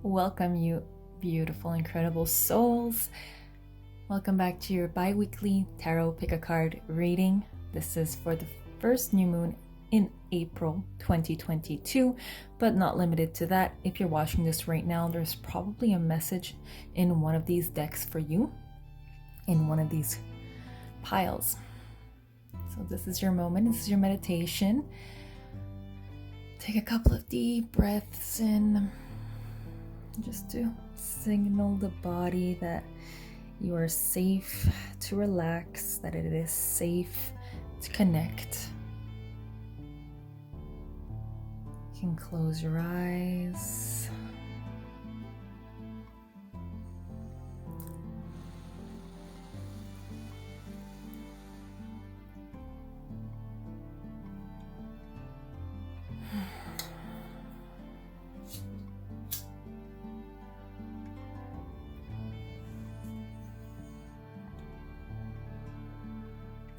Welcome, you beautiful, incredible souls. Welcome back to your bi-weekly tarot pick a card reading. This is for the first new moon in April 2022, but not limited to that. If you're watching this right now, there's probably a message in one of these decks for you, in one of these piles. So this is your moment, this is your meditation. Take a couple of deep breaths in, just to signal the body that you are safe to relax, that it is safe to connect. You can close your eyes.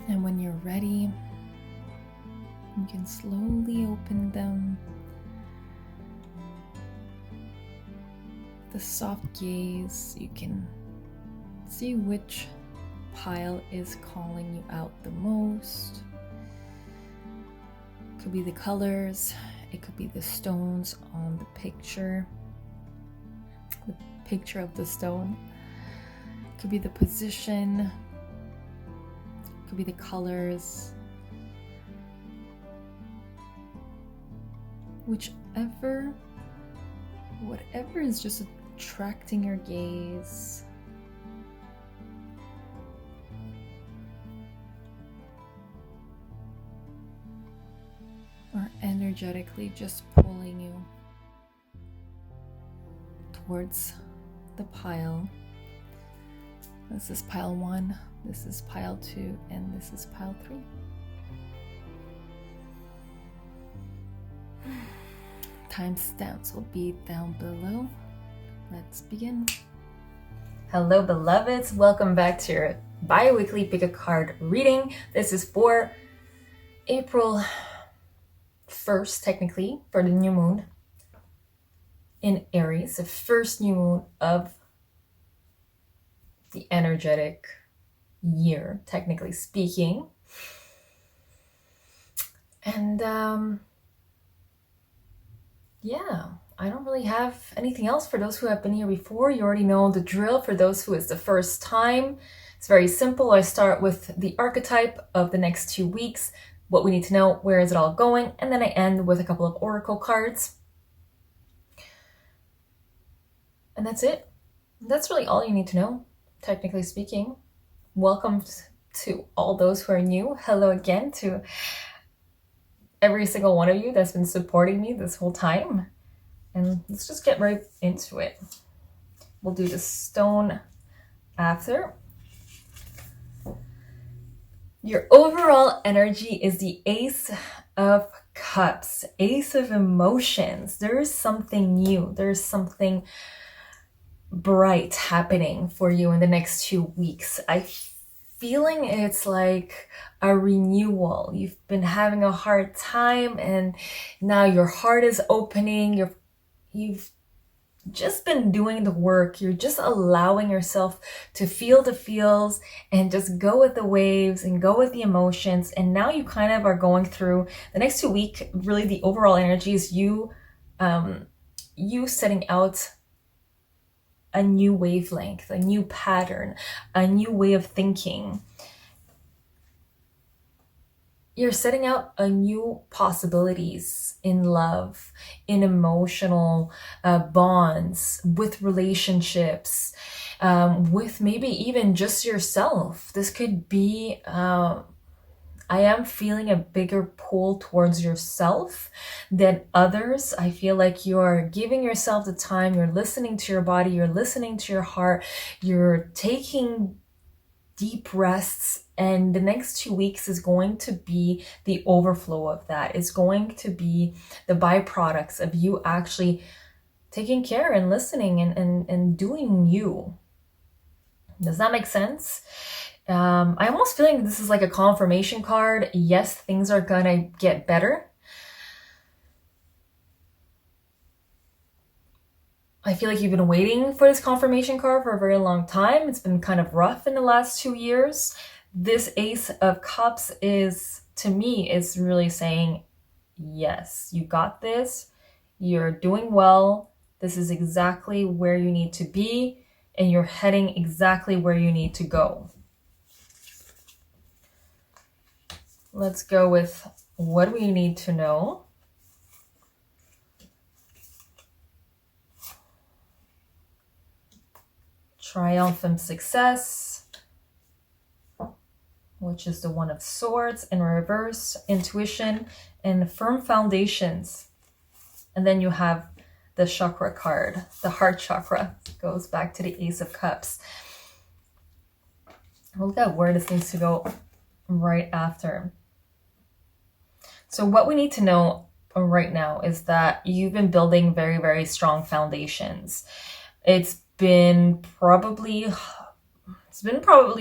And when you're ready, you can slowly open them. The soft gaze, you can see which pile is calling you out the most. It could be the colors, it could be the stones on the picture of the stone. It could be the position. Could be the colors, whatever is just attracting your gaze. Or energetically just pulling you towards the pile. This is pile 1. This is pile 2, and this is pile 3. Timestamps will be down below. Let's begin. Hello, beloveds. Welcome back to your bi-weekly pick a card reading. This is for April 1st, technically, for the new moon in Aries, the first new moon of the energetic year, technically speaking. And I don't really have anything else for those who have been here before. You already know the drill. For those who it's the first time, it's very simple. I start with the archetype of the next 2 weeks, what we need to know, where is it all going, and then I end with a couple of oracle cards. And that's it. That's really all you need to know, technically speaking. Welcome to all those who are new. Hello again to every single one of you that's been supporting me this whole time. And let's just get right into it. We'll do the stone after. Your overall energy is the Ace of Cups, Ace of Emotions. There is something new. There's something bright happening for you in the next 2 weeks. I'm feeling it's like a renewal. You've been having a hard time and now your heart is opening. You've just been doing the work. You're just allowing yourself to feel the feels and just go with the waves and go with the emotions. And now you kind of are going through the next 2 weeks. Really, the overall energy is you setting out a new wavelength, a new pattern, a new way of thinking. You're setting out a new possibilities in love, in emotional bonds, with relationships, with maybe even just yourself. This could be I am feeling a bigger pull towards yourself than others. I feel like you're giving yourself the time, you're listening to your body, you're listening to your heart, you're taking deep rests, and the next 2 weeks is going to be the overflow of that. It's going to be the byproducts of you actually taking care and listening and doing you. Does that make sense? I'm almost feeling this is like a confirmation card. Yes, things are gonna get better. I feel like you've been waiting for this confirmation card for a very long time. It's been kind of rough in the last 2 years. This Ace of Cups is, to me, is really saying, yes, you got this. You're doing well. This is exactly where you need to be, and you're heading exactly where you need to go. Let's go with what we need to know. Triumphant success, which is the One of Swords in reverse, intuition, and firm foundations. And then you have the chakra card, the heart chakra, goes back to the Ace of Cups. We'll look at where this needs to go right after. So what we need to know right now is that you've been building very, very strong foundations. It's been probably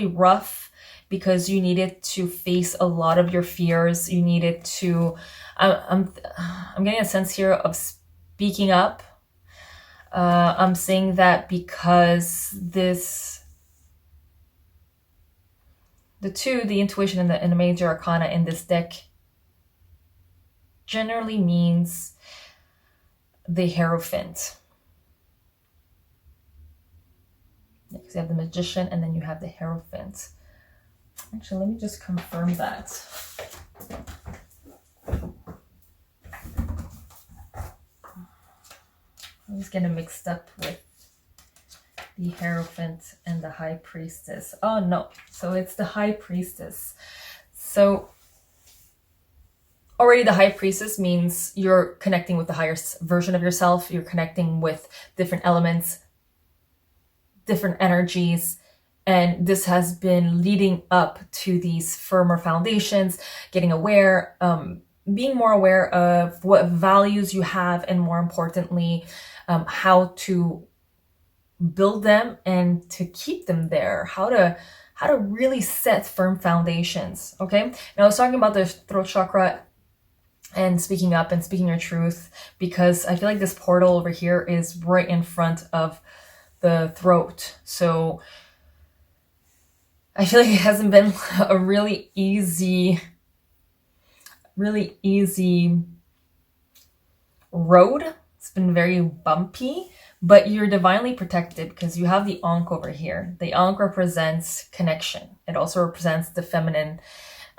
rough because you needed to face a lot of your fears. You needed to, I'm getting a sense here of speaking up. I'm saying that because the intuition and the major arcana in this deck generally means the Hierophant. Because you have the Magician and then you have the Hierophant. Actually, let me just confirm that. I was getting mixed up with the Hierophant and the High Priestess. Oh no, so it's the High Priestess. So already the High Priestess means you're connecting with the higher version of yourself. You're connecting with different elements, different energies. And this has been leading up to these firmer foundations, getting aware, being more aware of what values you have, and more importantly, how to build them and to keep them there, how to really set firm foundations. Okay. Now I was talking about the throat chakra and speaking up and speaking your truth, because I feel like this portal over here is right in front of the throat. So I feel like it hasn't been a really easy road. It's been very bumpy, but you're divinely protected because you have the Ankh over here. The Ankh represents connection. It also represents the feminine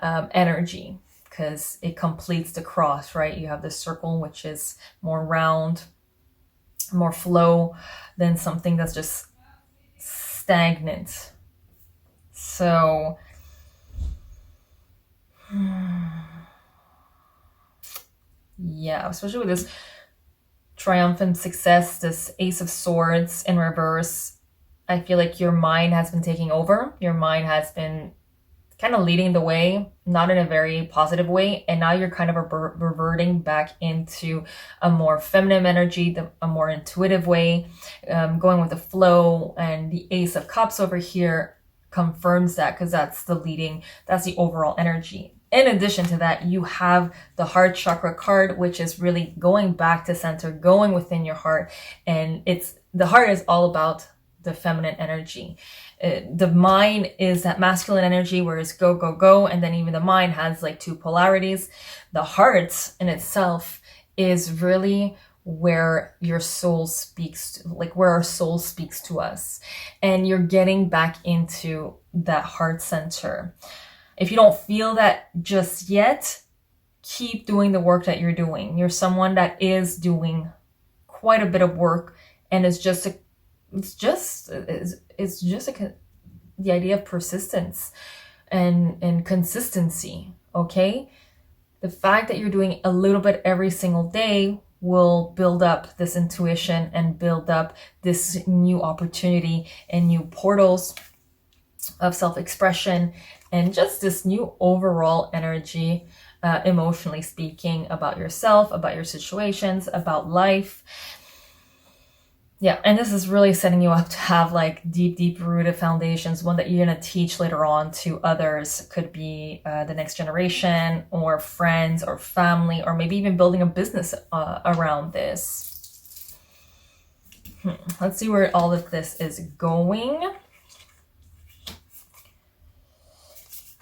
energy because it completes the cross, right? You have the circle, which is more round, more flow than something that's just stagnant. So yeah, especially with this triumphant success, this Ace of Swords in reverse, I feel like your mind has been taking over. Your mind has been kind of leading the way, not in a very positive way. And now you're kind of reverting back into a more feminine energy, a more intuitive way, going with the flow. And the Ace of Cups over here confirms that, because that's the overall energy. In addition to that, you have the heart chakra card, which is really going back to center, going within your heart. And the heart is all about the feminine energy. The mind is that masculine energy where it's go, go, go. And then even the mind has like two polarities. The heart in itself is really where your soul speaks, like where our soul speaks to us. And you're getting back into that heart center. If you don't feel that just yet, keep doing the work that you're doing. You're someone that is doing quite a bit of work, and the idea of persistence and consistency. Okay, the fact that you're doing a little bit every single day will build up this intuition and build up this new opportunity and new portals of self-expression and just this new overall energy, emotionally speaking, about yourself, about your situations, about life. Yeah, and this is really setting you up to have like deep rooted foundations, one that you're going to teach later on to others. Could be the next generation or friends or family, or maybe even building a business around this. Let's see where all of this is going.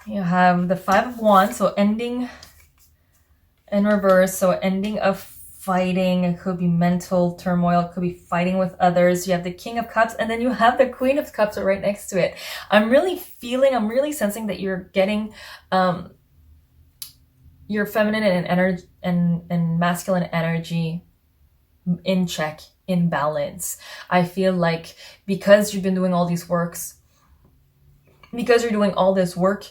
You have the Five of Wands, so ending in reverse, so ending of fighting. It could be mental turmoil, it could be fighting with others. You have the King of Cups, and then you have the Queen of Cups right next to it. I'm really sensing that you're getting your feminine and energy and masculine energy in check, in balance. I feel like because you've been doing all these works, because you're doing all this work,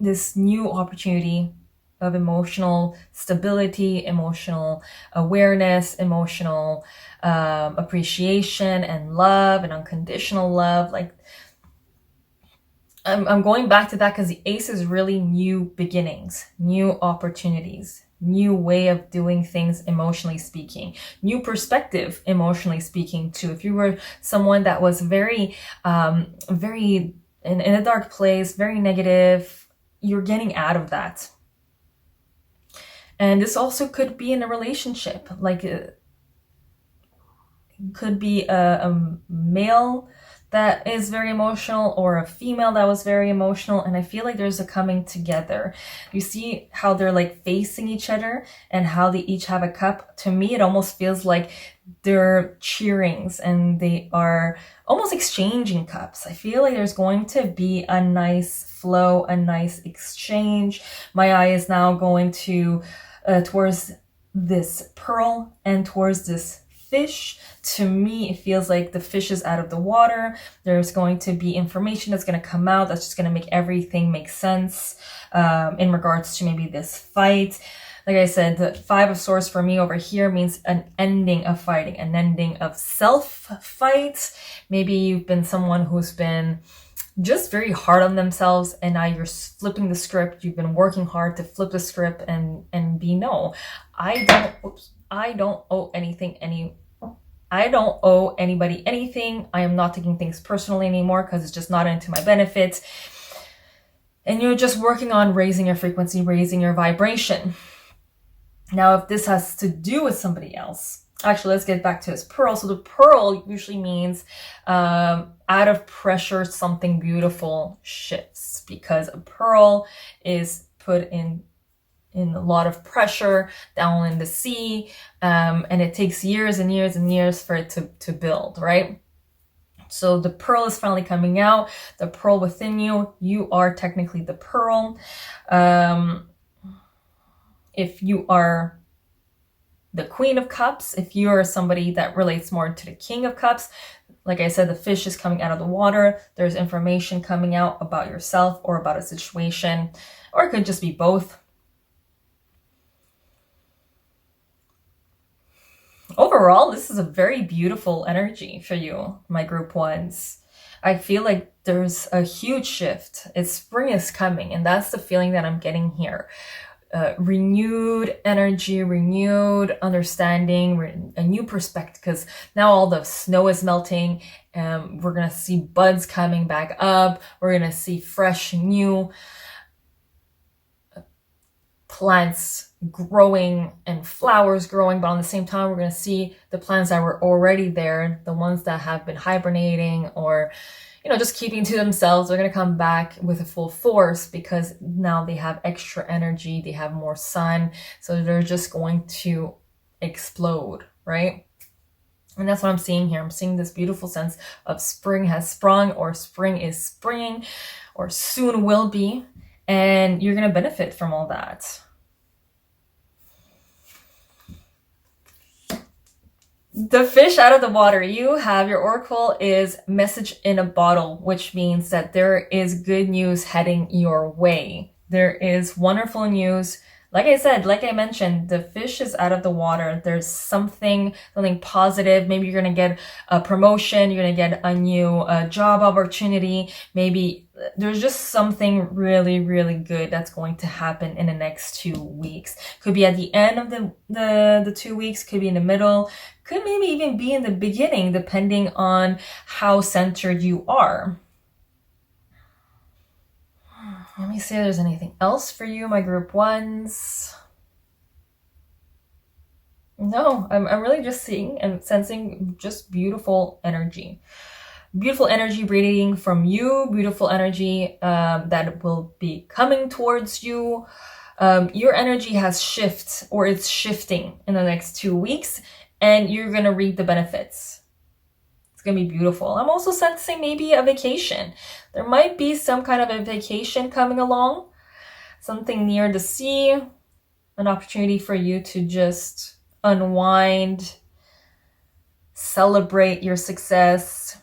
this new opportunity of emotional stability, emotional awareness, emotional appreciation and love and unconditional love. Like, I'm going back to that because the Ace is really new beginnings, new opportunities, new way of doing things emotionally speaking, new perspective emotionally speaking too. If you were someone that was very in a dark place, very negative, you're getting out of that. And this also could be in a relationship, like it could be a male that is very emotional or a female that was very emotional, and I feel like there's a coming together. You see how they're like facing each other and how they each have a cup. To me, it almost feels like they're cheerings and they are almost exchanging cups. I feel like there's going to be a nice flow, a nice exchange. My eye is now going to towards this pearl and towards this fish. To me, it feels like the fish is out of the water. There's going to be information that's going to come out that's just going to make everything make sense in regards to maybe this fight. Like I said, the Five of Swords for me over here means an ending of fighting, an ending of self-fight. Maybe you've been someone who's been just very hard on themselves, and now you're flipping the script. You've been working hard to flip the script and be no, I don't owe anybody anything. I am not taking things personally anymore because it's just not into my benefit. And you're just working on raising your frequency, raising your vibration. Now, if this has to do with somebody else, actually, let's get back to this pearl. So the pearl usually means out of pressure, something beautiful shifts, because a pearl is put in a lot of pressure down in the sea, and it takes years and years and years for it to build, right? So the pearl is finally coming out, the pearl within you. You are technically the pearl. If you are the Queen of Cups, if you are somebody that relates more to the King of Cups, like I said, the fish is coming out of the water. There's information coming out about yourself or about a situation, or it could just be both. Overall, this is a very beautiful energy for you, my group ones. I feel like there's a huge shift. Spring is coming, and that's the feeling that I'm getting here. Renewed energy, renewed understanding, a new perspective, because now all the snow is melting, and we're going to see buds coming back up. We're going to see fresh, new plants growing and flowers growing, but on the same time, we're going to see the plants that were already there, the ones that have been hibernating or, just keeping to themselves. They're going to come back with a full force because now they have extra energy, they have more sun, so they're just going to explode, right? And that's what I'm seeing here. I'm seeing this beautiful sense of spring has sprung, or spring is springing, or soon will be, and you're going to benefit from all that. The fish out of the water. You have your oracle is message in a bottle, which means that there is good news heading your way. There is wonderful news. Like I said, like I mentioned, the fish is out of the water. There's something positive. Maybe you're going to get a promotion. You're going to get a new job opportunity. Maybe there's just something really, really good that's going to happen in the next 2 weeks. Could be at the end of the 2 weeks. Could be in the middle. Could maybe even be in the beginning, depending on how centered you are. Let me see if there's anything else for you, my group ones. No, I'm really just seeing and sensing just beautiful energy. Beautiful energy radiating from you, beautiful energy that will be coming towards you. Your energy has shift, or it's shifting in the next 2 weeks, and you're going to reap the benefits. It's going to be beautiful. I'm also sensing maybe a vacation. There might be some kind of a vacation coming along, something near the sea, an opportunity for you to just unwind, celebrate your success,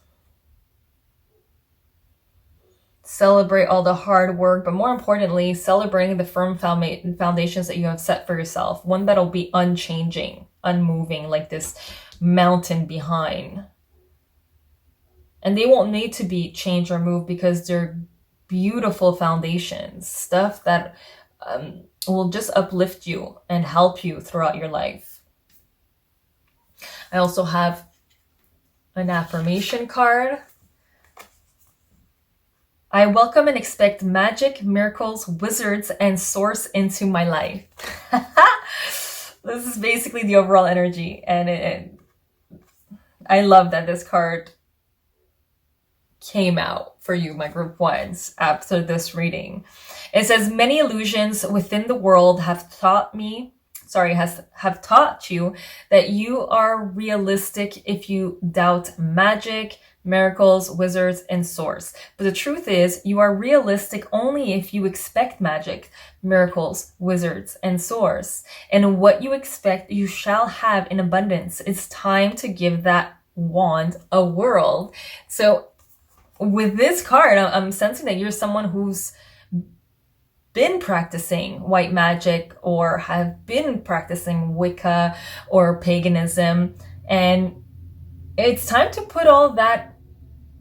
celebrate all the hard work, but more importantly, celebrating the firm foundations that you have set for yourself. One that'll be unchanging, unmoving, like this mountain behind. And they won't need to be changed or moved because they're beautiful foundations, stuff that will just uplift you and help you throughout your life. I also have an affirmation card. I welcome and expect magic, miracles, wizards, and source into my life. This is basically the overall energy, and I love that this card came out for you, my group ones, after this reading. It says, many illusions within the world have taught you that you are realistic if you doubt magic, miracles, wizards, and source. But the truth is, you are realistic only if you expect magic, miracles, wizards, and source. And what you expect, you shall have in abundance. It's time to give that wand a whirl. So with this card, I'm sensing that you're someone who's been practicing white magic or have been practicing Wicca or paganism, and it's time to put all that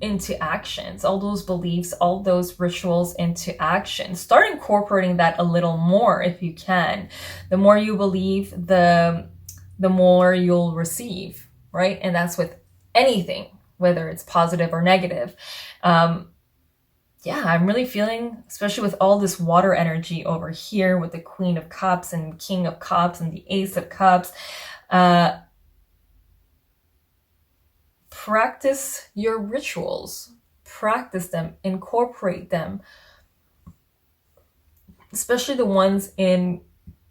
into actions, all those beliefs, all those rituals into action. Start incorporating that a little more if you can. The more you believe, the more you'll receive, right? And that's with anything, whether it's positive or negative. Yeah, I'm really feeling, especially with all this water energy over here with the Queen of Cups and King of Cups and the Ace of Cups. Practice your rituals. Practice them. Incorporate them. Especially the ones in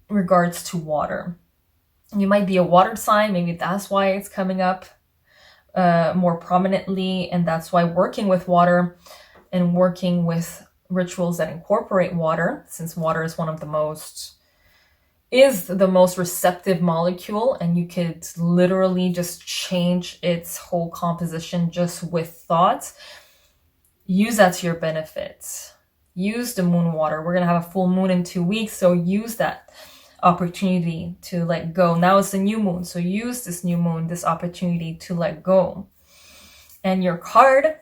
regards to water. You might be a water sign. Maybe that's why it's coming up more prominently. And that's why working with water and working with rituals that incorporate water, since water is the most receptive molecule, and you could literally just change its whole composition just with thought. Use that to your benefit. Use the moon water. We're going to have a full moon in 2 weeks, so use that opportunity to let go. Now it's the new moon, so use this new moon, this opportunity to let go. And your card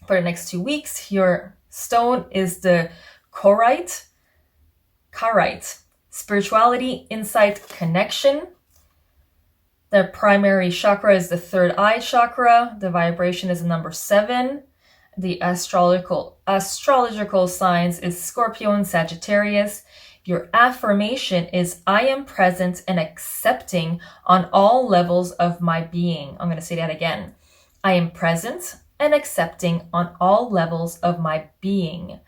for the next 2 weeks, your stone is the Charoite. Spirituality, insight, connection. The primary chakra is the third eye chakra. The vibration is the number 7. The astrological signs is Scorpio and Sagittarius. Your affirmation is, I am present and accepting on all levels of my being. I'm going to say that again. I am present and accepting on all levels of my being.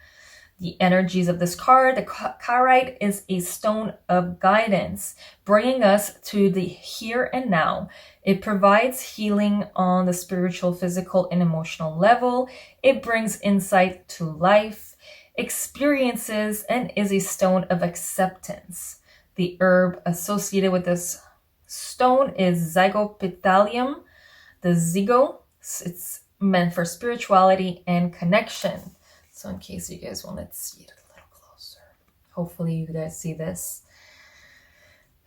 The energies of this card, the Charoite is a stone of guidance, bringing us to the here and now. It provides healing on the spiritual, physical, and emotional level. It brings insight to life, experiences, and is a stone of acceptance. The herb associated with this stone is Zygopitalium, the Zygo. It's meant for spirituality and connection. So in case you guys want to see it a little closer, hopefully you guys see this.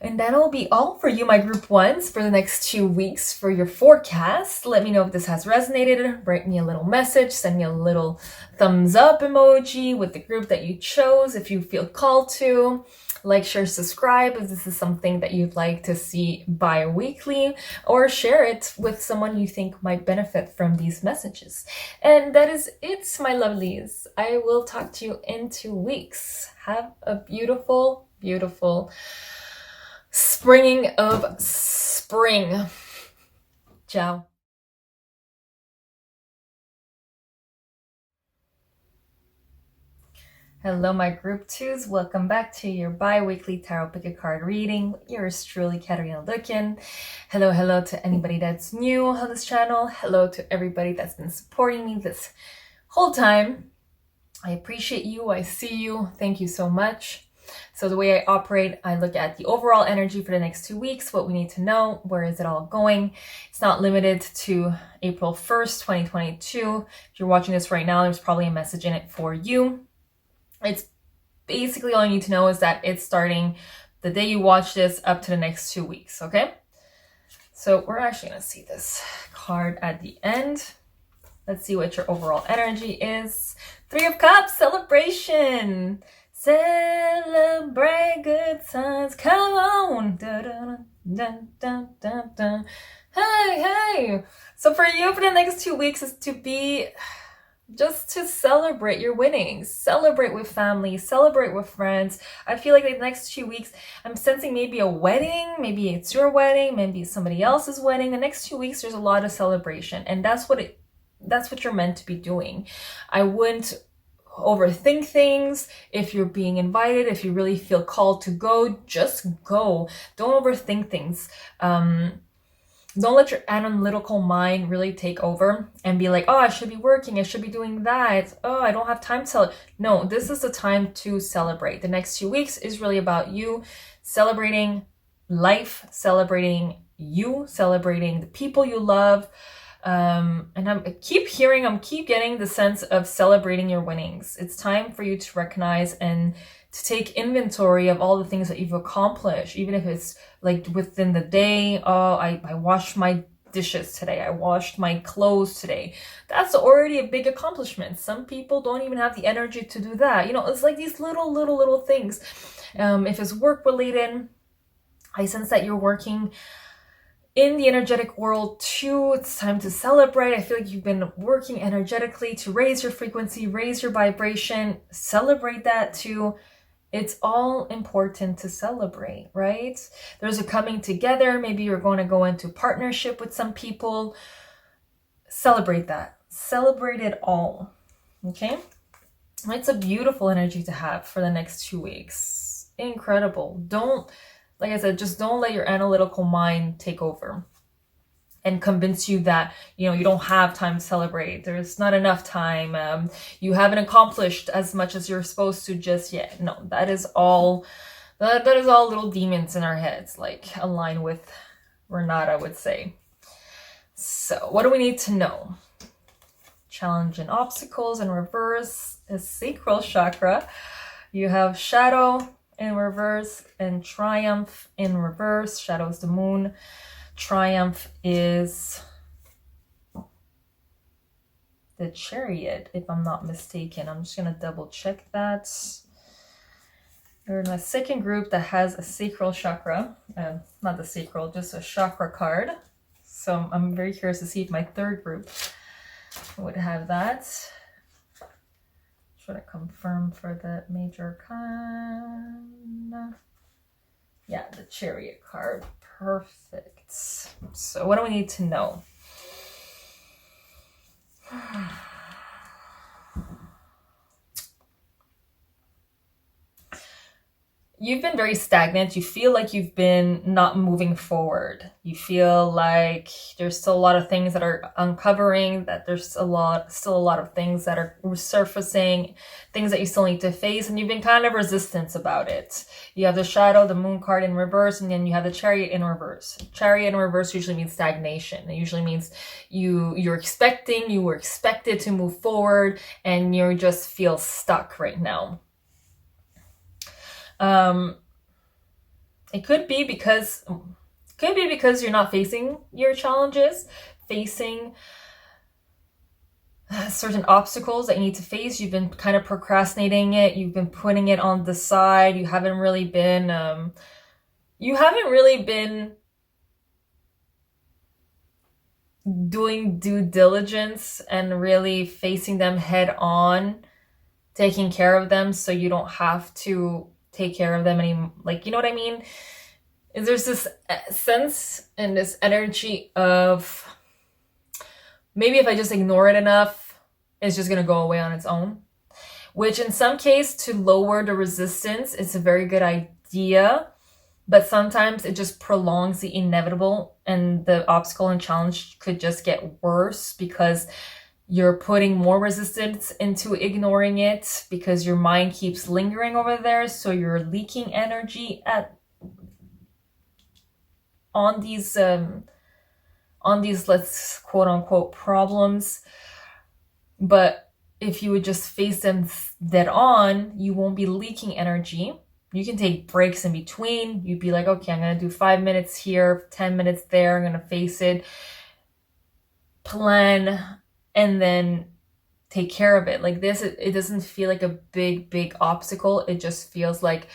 And that'll be all for you, my group ones, for the next 2 weeks for your forecast. Let me know if this has resonated. Write me a little message. Send me a little thumbs up emoji with the group that you chose if you feel called to. Like, share, subscribe if this is something that you'd like to see bi-weekly, or share it with someone you think might benefit from these messages. And that is it, my lovelies. I will talk to you in 2 weeks. Have a beautiful, beautiful springing of spring. Ciao. Hello, my group twos. Welcome back to your bi-weekly tarot pick a card reading. Yours truly, Katarina Lukin. Hello to anybody that's new on this channel. Hello to everybody that's been supporting me this whole time. I appreciate you. I see you. Thank you so much. So the way I operate, I look at the overall energy for the next 2 weeks, what we need to know, where is it all going. It's not limited to April 1st, 2022. If you're watching this right now, there's probably a message in it for you. It's basically all you need to know is that it's starting the day you watch this up to the next 2 weeks, okay? So we're actually going to see this card at the end. Let's see what your overall energy is. 3 of Cups, celebration. Celebrate good times. Come on. Dun, dun, dun, dun, dun. Hey. So for you, for the next 2 weeks is to be... just to celebrate your winnings, celebrate with family, celebrate with friends. I feel like the next 2 weeks, I'm sensing maybe a wedding, maybe it's your wedding, maybe somebody else's wedding. The next 2 weeks, there's a lot of celebration, and that's what you're meant to be doing. I wouldn't overthink things. If you're being invited, if you really feel called to go, just go. Don't overthink things. Don't let your analytical mind really take over and be like, oh, I should be working, I should be doing that. Oh, I don't have time to celebrate. No, this is the time to celebrate. The next 2 weeks is really about you celebrating life, celebrating you, celebrating the people you love. And I'm keep getting the sense of celebrating your winnings. It's time for you to recognize and to take inventory of all the things that you've accomplished, even if it's like within the day. Oh, I washed my dishes today. I washed my clothes today. That's already a big accomplishment. Some people don't even have the energy to do that. You know, it's like these little things. If it's work related, I sense that you're working in the energetic world too. It's time to celebrate. I feel like you've been working energetically to raise your frequency, raise your vibration. Celebrate that too. It's all important to celebrate, right? There's a coming together. Maybe you're going to go into partnership with some people. Celebrate that. Celebrate it all. Okay? It's a beautiful energy to have for the next 2 weeks. Incredible. Like I said, just don't let your analytical mind take over and convince you that, you know, you don't have time to celebrate. There's not enough time. You haven't accomplished as much as you're supposed to just yet. No, that is all little demons in our heads, like aligned with Renata, I would say. So what do we need to know? Challenge and obstacles in reverse is sacral chakra. You have shadow in reverse and triumph in reverse. Shadow is the moon. Triumph is the Chariot, if I'm not mistaken. I'm just going to double check that. You're in a second group that has a sacral chakra. Not the sacral, just a chakra card. So I'm very curious to see if my third group would have that. Should I confirm for the major arcana? Yeah, the Chariot card. Perfect. So what do we need to know? You've been very stagnant. You feel like you've been not moving forward. You feel like there's still a lot of things that are uncovering, that there's still a lot of things that are resurfacing, things that you still need to face, and you've been kind of resistant about it. You have the Shadow, the Moon card in reverse, and then you have the Chariot in reverse. Chariot in reverse usually means stagnation. It usually means you were expected to move forward, and you just feel stuck right now. It could be because you're not facing your challenges, facing certain obstacles that you need to face. You've been kind of procrastinating it. You've been putting it on the side. You haven't really been doing due diligence and really facing them head on, taking care of them so you don't have to take care of them anymore. Like, you know what I mean? is there's this sense and this energy of maybe if I just ignore it enough, it's just going to go away on its own. Which in some case, to lower the resistance, it's a very good idea. But sometimes it just prolongs the inevitable, and the obstacle and challenge could just get worse because you're putting more resistance into ignoring it because your mind keeps lingering over there. So you're leaking energy on these let's quote unquote problems. But if you would just face them dead on, you won't be leaking energy. You can take breaks in between. You'd be like, okay, I'm going to do 5 minutes here, 10 minutes there. I'm going to face it, plan, and then take care of it. Like this, it doesn't feel like a big obstacle. It just feels like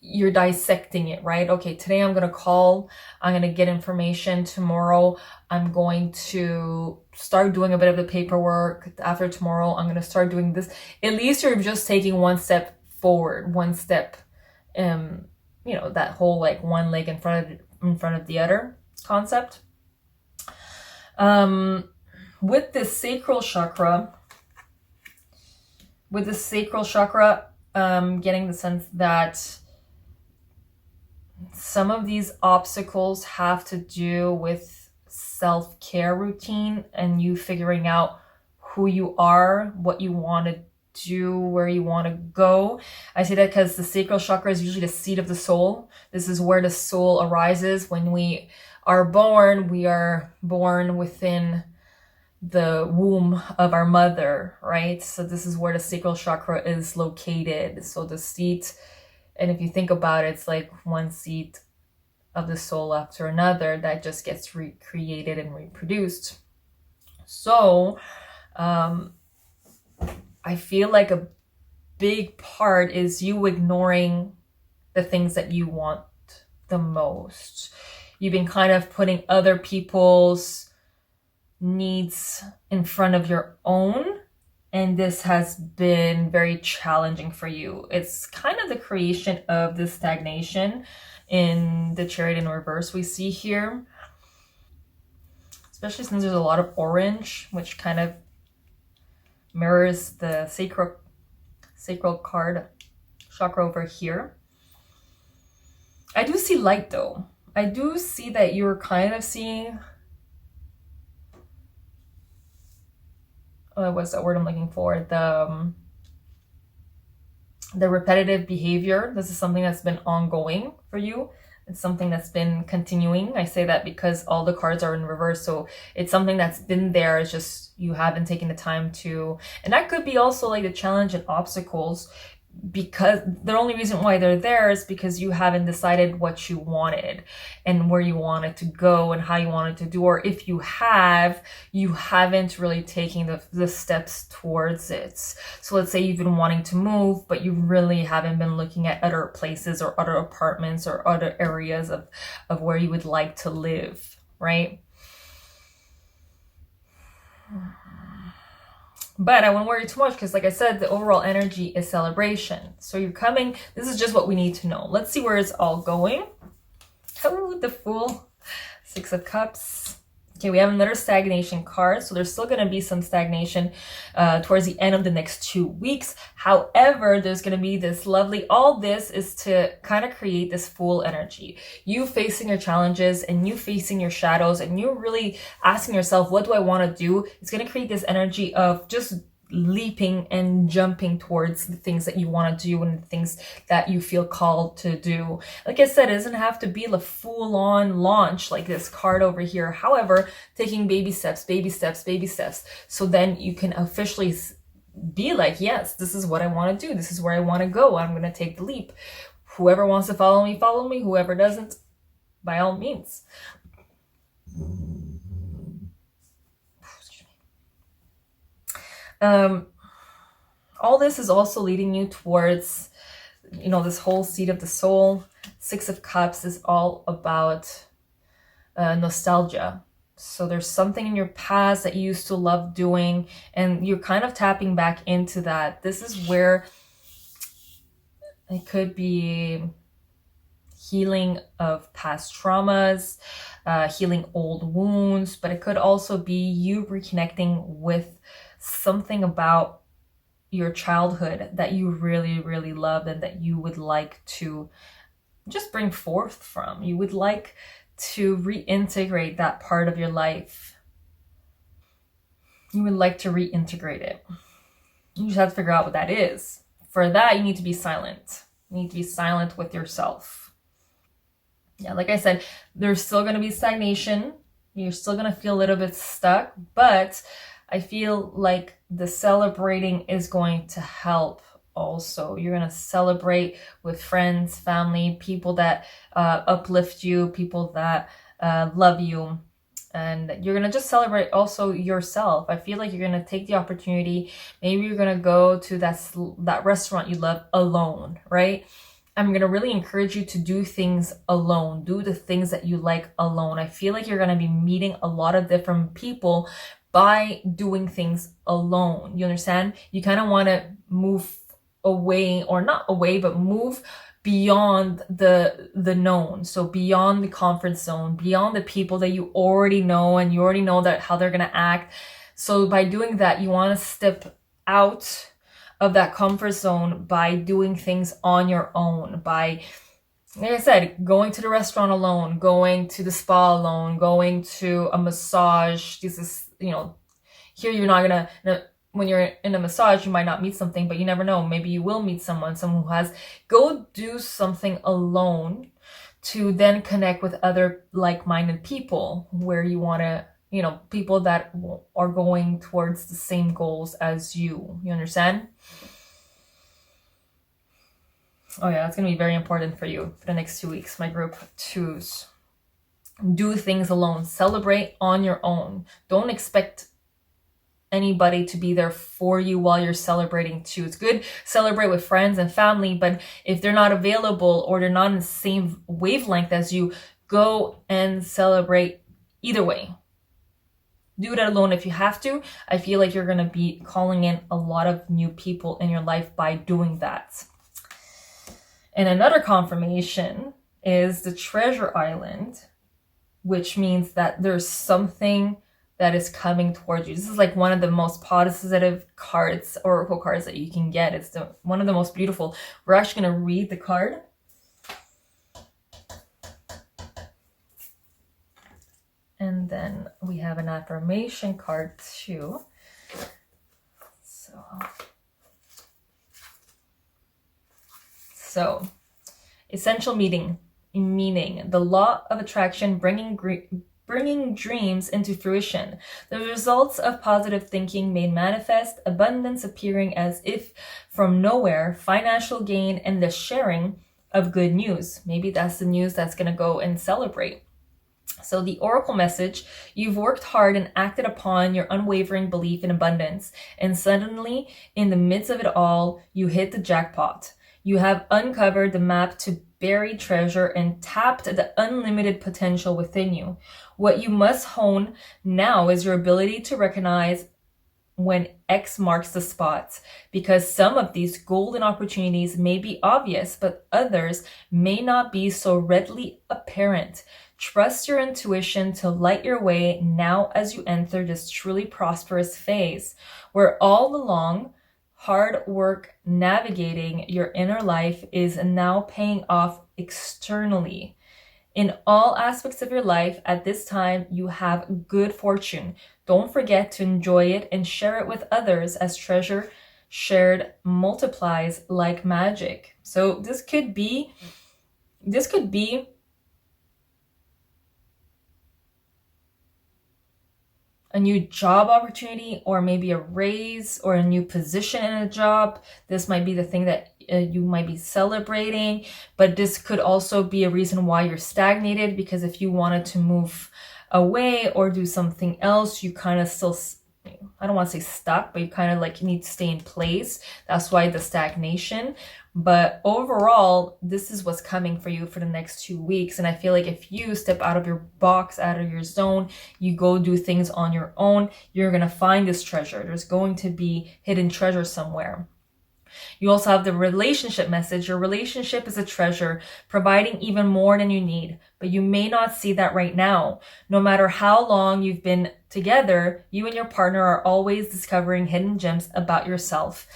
you're dissecting it, right? Okay, today I'm going to call, I'm going to get information. Tomorrow, I'm going to start doing a bit of the paperwork. After tomorrow, I'm going to start doing this. At least you're just taking one step forward, one step, that whole like one leg in front of the other concept. With the sacral chakra, getting the sense that some of these obstacles have to do with self-care routine and you figuring out who you are, what you want to do, where you want to go. I say that because the sacral chakra is usually the seat of the soul. This is where the soul arises. When we are born within the womb of our mother, right? So this is where the sacral chakra is located. So the seat, and if you think about it, it's like one seat of the soul after another that just gets recreated and reproduced. So I feel like a big part is you ignoring the things that you want the most. You've been kind of putting other people's needs in front of your own, and this has been very challenging for you. It's kind of the creation of the stagnation in the Chariot in reverse we see here, especially since there's a lot of orange, which kind of mirrors the sacral card chakra over here. I do see light though. I do see that you're kind of seeing, what's that word I'm looking for? The repetitive behavior. This is something that's been ongoing for you. It's something that's been continuing. I say that because all the cards are in reverse. So it's something that's been there. It's just you haven't taken the time to, and that could be also like the challenge and obstacles, because the only reason why they're there is because you haven't decided what you wanted and where you wanted to go and how you wanted to do, or if you have, you haven't really taken the steps towards it. So let's say you've been wanting to move, but you really haven't been looking at other places or other apartments or other areas of where you would like to live, right? But I wouldn't worry too much because, like I said, the overall energy is celebration. So you're coming. This is just what we need to know. Let's see where it's all going. Oh, the Fool. 6 of Cups. Okay, we have another stagnation card. So there's still going to be some stagnation towards the end of the next 2 weeks. However, there's going to be this lovely, all this is to kind of create this Fool energy. You facing your challenges and you facing your shadows and you really asking yourself, what do I want to do? It's going to create this energy of just leaping and jumping towards the things that you want to do and the things that you feel called to do. Like I said, it doesn't have to be a full-on launch like this card over here. However, taking baby steps, so then you can officially be like, yes, this is what I want to do. This is where I want to go. I'm going to take the leap. Whoever wants to follow me, follow me. Whoever doesn't, by all means. All this is also leading you towards, this whole seat of the soul. 6 of Cups is all about nostalgia. So there's something in your past that you used to love doing, and you're kind of tapping back into that. This is where it could be healing of past traumas, healing old wounds, but it could also be you reconnecting with something about your childhood that you really, really love and that you would like to just bring forth from. You would like to reintegrate that part of your life. You would like to reintegrate it. You just have to figure out what that is. For that, you need to be silent. You need to be silent with yourself. Yeah, like I said, there's still going to be stagnation. You're still going to feel a little bit stuck, but I feel like the celebrating is going to help also. You're going to celebrate with friends, family, people that uplift you, people that love you. And you're going to just celebrate also yourself. I feel like you're going to take the opportunity. Maybe you're going to go to that restaurant you love alone, right? I'm going to really encourage you to do things alone. Do the things that you like alone. I feel like you're going to be meeting a lot of different people by doing things alone. You understand? You kind of want to move away, or not away, but move beyond the known. So beyond the comfort zone, beyond the people that you already know and you already know that how they're going to act. So by doing that, you want to step out of that comfort zone by doing things on your own, by, like I said, going to the restaurant alone, going to the spa alone, going to a massage. This is, here you're not gonna, when you're in a massage, you might not meet something, but you never know. Maybe you will meet someone who has, go do something alone to then connect with other like-minded people where you want to, people that are going towards the same goals as you. You understand? Oh yeah, that's going to be very important for you for the next 2 weeks. My group 2s. Do things alone. Celebrate on your own. Don't expect anybody to be there for you while you're celebrating too. It's good celebrate with friends and family, but if they're not available or they're not in the same wavelength as you, go and celebrate either way. Do it alone if you have to. I feel like you're going to be calling in a lot of new people in your life by doing that. And another confirmation is the Treasure Island, which means that there's something that is coming towards you. This is like one of the most positive cards, oracle cards that you can get. It's one of the most beautiful. We're actually going to read the card. And then we have an affirmation card too. So, essential meaning, the law of attraction bringing dreams into fruition, the results of positive thinking made manifest, abundance appearing as if from nowhere, financial gain, and the sharing of good news. Maybe that's the news that's going to go and celebrate. So the oracle message, you've worked hard and acted upon your unwavering belief in abundance, and suddenly, in the midst of it all, you hit the jackpot. You have uncovered the map to buried treasure and tapped the unlimited potential within you. What you must hone now is your ability to recognize when X marks the spot, because some of these golden opportunities may be obvious, but others may not be so readily apparent. Trust your intuition to light your way now as you enter this truly prosperous phase, where all along hard work navigating your inner life is now paying off externally. In all aspects of your life at this time, you have good fortune. Don't forget to enjoy it and share it with others, as treasure shared multiplies like magic. So this could be a new job opportunity, or maybe a raise or a new position in a job. This might be the thing that you might be celebrating, but this could also be a reason why you're stagnated, because if you wanted to move away or do something else, you kind of still, I don't want to say stuck, but you kind of like need to stay in place. That's why the stagnation. But overall, this is what's coming for you for the next 2 weeks. And I feel like if you step out of your box, out of your zone, you go do things on your own, you're going to find this treasure. There's going to be hidden treasure somewhere. You also have the relationship message. Your relationship is a treasure, providing even more than you need, but you may not see that right now. No matter how long you've been together, you and your partner are always discovering hidden gems about yourself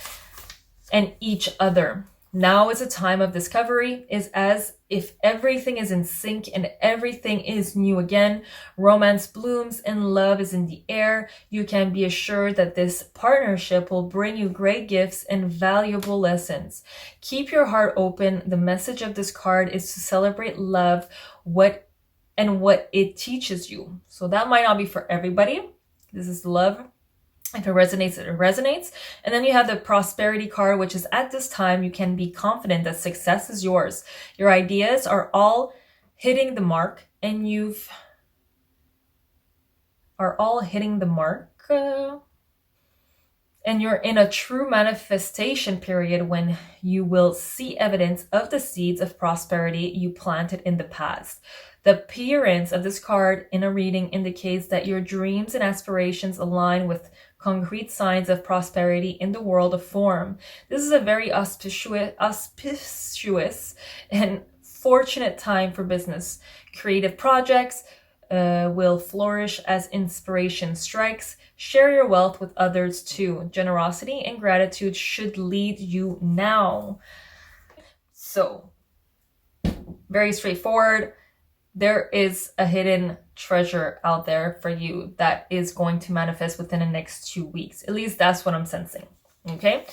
and each other. Now is a time of discovery, is as if everything is in sync and everything is new again. Romance blooms and love is in the air. You can be assured that this partnership will bring you great gifts and valuable lessons. Keep your heart open. The message of this card is to celebrate love, what it teaches you. So that might not be for everybody. This is love. If it resonates, it resonates. And then you have the prosperity card, which is at this time, you can be confident that success is yours. Your ideas are all hitting the mark and are all hitting the mark. And you're in a true manifestation period when you will see evidence of the seeds of prosperity you planted in the past. The appearance of this card in a reading indicates that your dreams and aspirations align with concrete signs of prosperity in the world of form. This is a very auspicious and fortunate time for business. Creative projects will flourish as inspiration strikes. Share your wealth with others too. Generosity and gratitude should lead you now. So, very straightforward. There is a hidden treasure out there for you that is going to manifest within the next 2 weeks. At least that's what I'm sensing. Okay?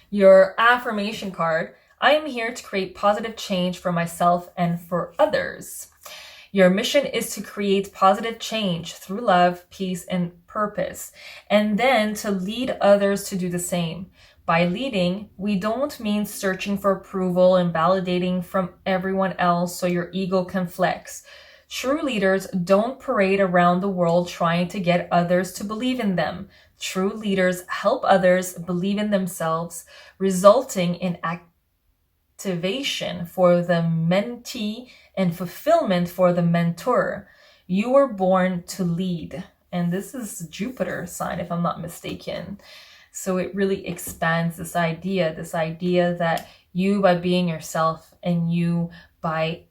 Your affirmation card. I am here to create positive change for myself and for others. Your mission is to create positive change through love, peace, and purpose, and then to lead others to do the same. By leading, we don't mean searching for approval and validating from everyone else so your ego can flex. True leaders don't parade around the world trying to get others to believe in them. True leaders help others believe in themselves, resulting in activation for the mentee and fulfillment for the mentor. You were born to lead. And this is Jupiter sign, if I'm not mistaken. So it really expands this idea that you, by being yourself and you by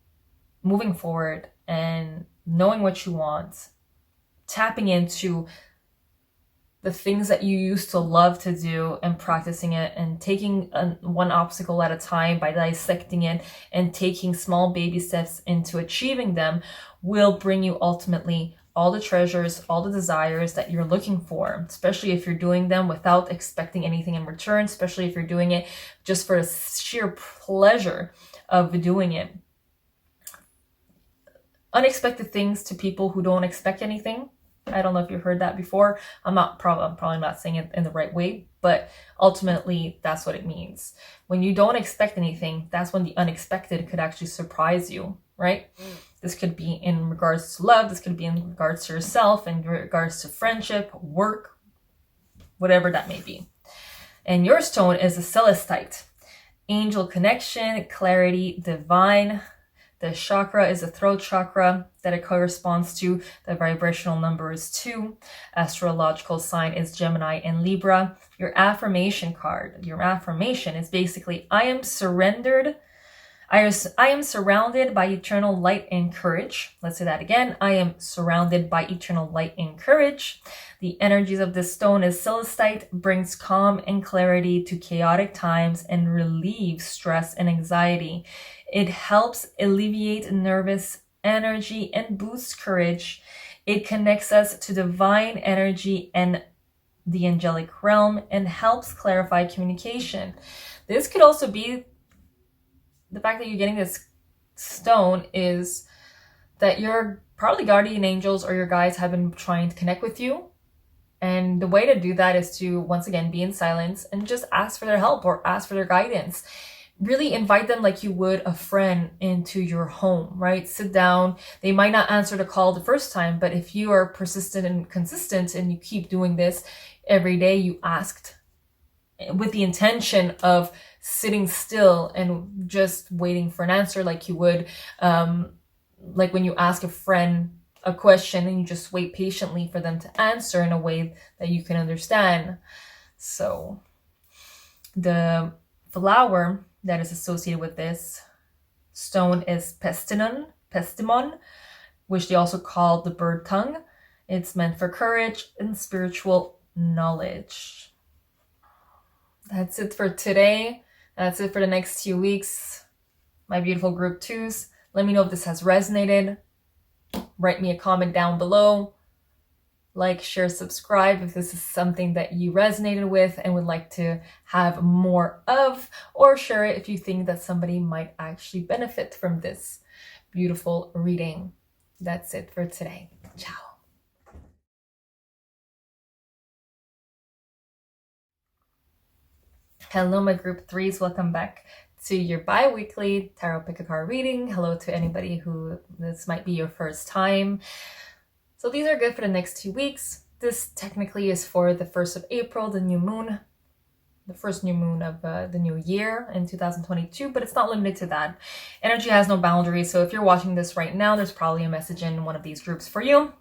moving forward and knowing what you want, tapping into the things that you used to love to do and practicing it and taking one obstacle at a time by dissecting it and taking small baby steps into achieving them will bring you ultimately all the treasures, all the desires that you're looking for, especially if you're doing them without expecting anything in return, especially if you're doing it just for the sheer pleasure of doing it. Unexpected things to people who don't expect anything. I don't know if you've heard that before. I'm probably not saying it in the right way, but ultimately that's what it means. When you don't expect anything, that's when the unexpected could actually surprise you, right? This could be in regards to love. This could be in regards to yourself, in regards to friendship, work, whatever that may be. And your stone is a celestite. Angel connection, clarity, divine. The chakra is a throat chakra that it corresponds to. The vibrational number is 2. Astrological sign is Gemini and Libra. Your affirmation card, your affirmation is basically, I am surrendered. I am surrounded by eternal light and courage. Let's say that again. I am surrounded by eternal light and courage. The energies of this stone is celestite, brings calm and clarity to chaotic times and relieves stress and anxiety. It helps alleviate nervous energy and boosts courage. It connects us to divine energy and the angelic realm and helps clarify communication. This could also be the fact that you're getting this stone is that your probably guardian angels or your guides have been trying to connect with you. And the way to do that is to, once again, be in silence and just ask for their help or ask for their guidance. Really invite them like you would a friend into your home, right? Sit down. They might not answer the call the first time, but if you are persistent and consistent and you keep doing this every day, you asked with the intention of sitting still and just waiting for an answer like you would, like when you ask a friend a question and you just wait patiently for them to answer in a way that you can understand. So the flower that is associated with this stone is pestimon, which they also call the bird tongue. It's meant for courage and spiritual knowledge. That's it for today. That's it for the next 2 weeks. My beautiful group 2s. Let me know if this has resonated. Write me a comment down below. Like, share, subscribe if this is something that you resonated with and would like to have more of, or share it if you think that somebody might actually benefit from this beautiful reading. That's it for today. Ciao. Hello, my group 3s. Welcome back to your bi-weekly tarot pick a card reading. Hello to anybody who this might be your first time. So these are good for the next 2 weeks. This technically is for the 1st of April, the new moon, the first new moon of the new year in 2022, but it's not limited to that. Energy has no boundaries, so if you're watching this right now, there's probably a message in one of these groups for you.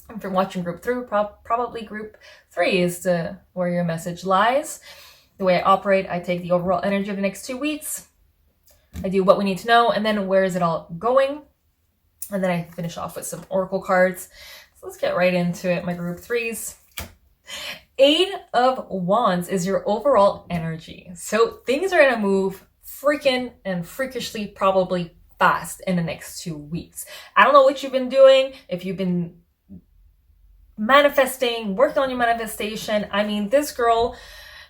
If you're watching group 3, probably group 3 is where your message lies. The way I operate, I take the overall energy of the next 2 weeks. I do what we need to know, and then where is it all going? And then I finish off with some oracle cards. So let's get right into it, my group 3s. 8 of Wands is your overall energy. So things are going to move freaking and freakishly probably fast in the next 2 weeks. I don't know what you've been doing. If you've been manifesting, working on your manifestation. I mean, this girl,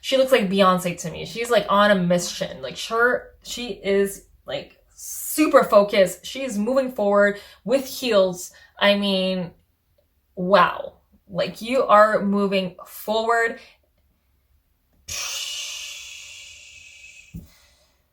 she looks like Beyonce to me. She's like on a mission. Like she is like super focused. She's moving forward with heels. I mean, wow. Like you are moving forward.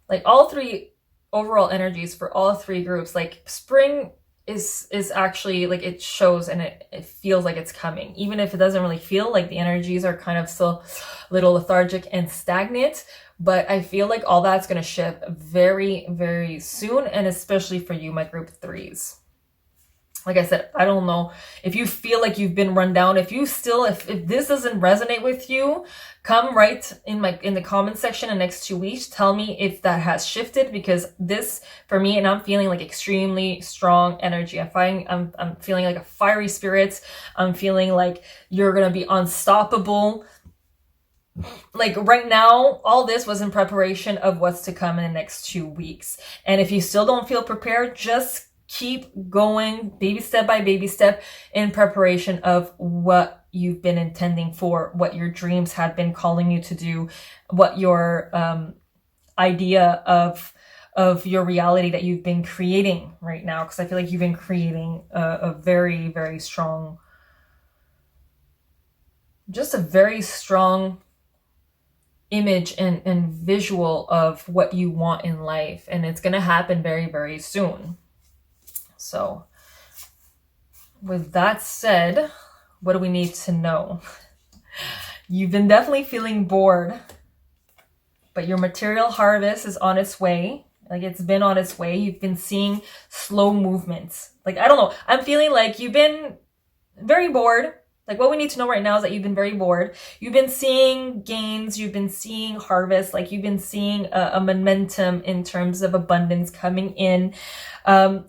Like all 3 overall energies for all 3 groups. Like spring is actually like it shows and it feels like it's coming. Even if it doesn't really feel like the energies are kind of still a little lethargic and stagnant. But I feel like all that's going to shift very, very soon. And especially for you, my group 3s. Like I said, I don't know if you feel like you've been run down. If this doesn't resonate with you, come right in the comment section in the next 2 weeks. Tell me if that has shifted, because this for me, and I'm feeling like extremely strong energy. I'm feeling like a fiery spirit. I'm feeling like you're going to be unstoppable. Like right now, all this was in preparation of what's to come in the next 2 weeks. And if you still don't feel prepared, just keep going baby step by baby step in preparation of what you've been intending for, what your dreams have been calling you to do, what your idea of your reality that you've been creating right now. Because I feel like you've been creating a very, very strong, just a very strong image and visual of what you want in life. And it's going to happen very, very soon. So with that said, what do we need to know? You've been definitely feeling bored, but your material harvest is on its way. Like it's been on its way. You've been seeing slow movements. Like, I don't know. I'm feeling like you've been very bored. Like what we need to know right now is that you've been very bored. You've been seeing gains. You've been seeing harvest. Like you've been seeing a momentum in terms of abundance coming in.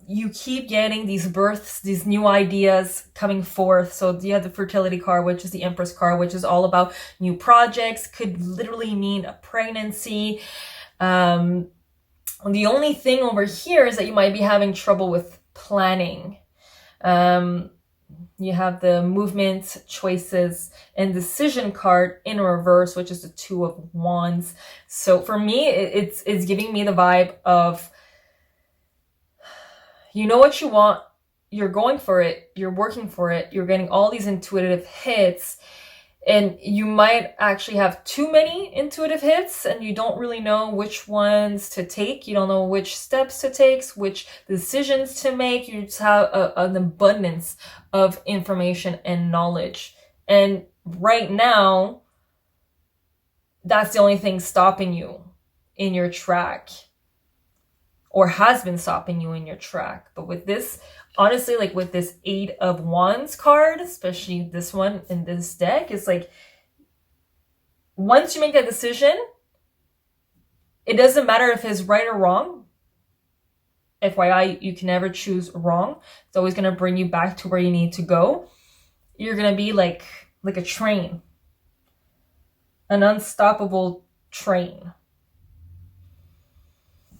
You keep getting these births, these new ideas coming forth. So you have the fertility card, which is the Empress card, which is all about new projects. Could literally mean a pregnancy. The only thing over here is that you might be having trouble with planning. You have the movement, choices, and decision card in reverse, which is the 2 of Wands. So for me, it's giving me the vibe of, you know what you want, you're going for it, you're working for it, you're getting all these intuitive hits, and you might actually have too many intuitive hits and you don't really know which ones to take. You don't know which steps to take, which decisions to make. You just have an abundance of information and knowledge. And right now, that's the only thing stopping you in your track, or has been stopping you in your track. But with this, honestly, like with this 8 of Wands card, especially this one in this deck, it's like once you make that decision, It doesn't matter if it's right or wrong. FYI, you can never choose wrong. It's always going to bring you back to where you need to go. You're going to be like a train, an unstoppable train.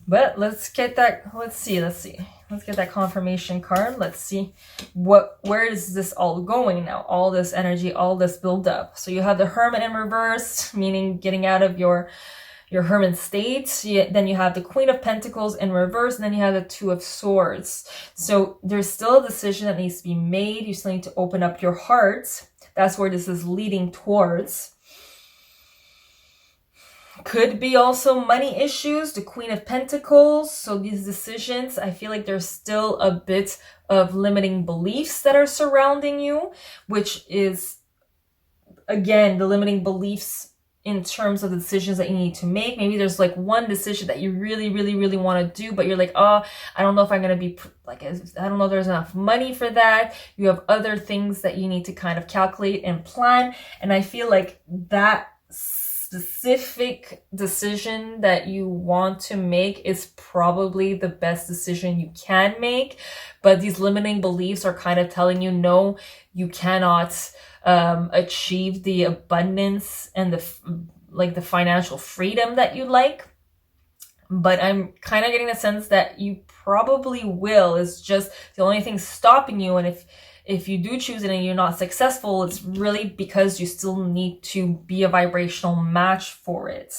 But let's get that, let's get that confirmation card. Let's see where is this all going now? All this energy, all this buildup. So you have the Hermit in reverse, meaning getting out of your hermit state. Then you have the Queen of Pentacles in reverse, and then you have the Two of Swords. So there's still a decision that needs to be made. You still need to open up your heart. That's where this is leading towards. Could be also money issues, the Queen of Pentacles. So these decisions, I feel like there's still a bit of limiting beliefs that are surrounding you, which is, again, the limiting beliefs in terms of the decisions that you need to make. Maybe there's like one decision that you really, really, really want to do, but you're like, oh, I don't know if I'm going to be like, I don't know if there's enough money for that. You have other things that you need to kind of calculate and plan. And I feel like that specific decision that you want to make is probably the best decision you can make, but these limiting beliefs are kind of telling you, no, you cannot achieve the abundance and the financial freedom that you like. But I'm kind of getting the sense that you probably will. It's just the only thing stopping you, and if you do choose it and you're not successful, it's really because you still need to be a vibrational match for it.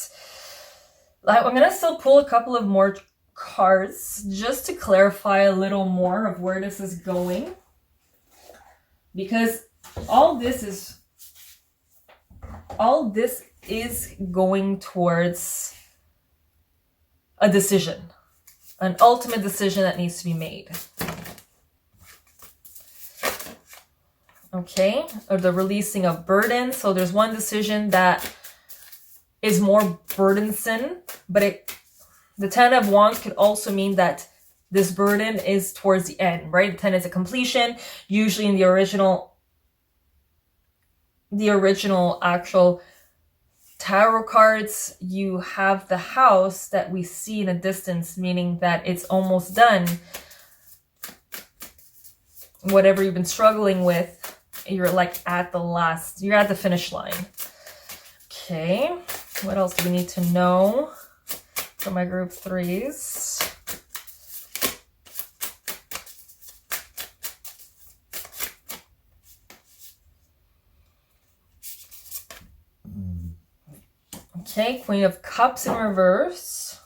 I'm going to still pull a couple of more cards just to clarify a little more of where this is going. Because all this is going towards a decision, an ultimate decision that needs to be made. Okay, or the releasing of burden. So there's one decision that is more burdensome, but the Ten of Wands could also mean that this burden is towards the end, right? The 10 is a completion. Usually in the original actual tarot cards, you have the house that we see in a distance, meaning that it's almost done. Whatever you've been struggling with, you're like you're at the finish line. Okay, what else do we need to know for my group threes? Okay, Queen of Cups in reverse.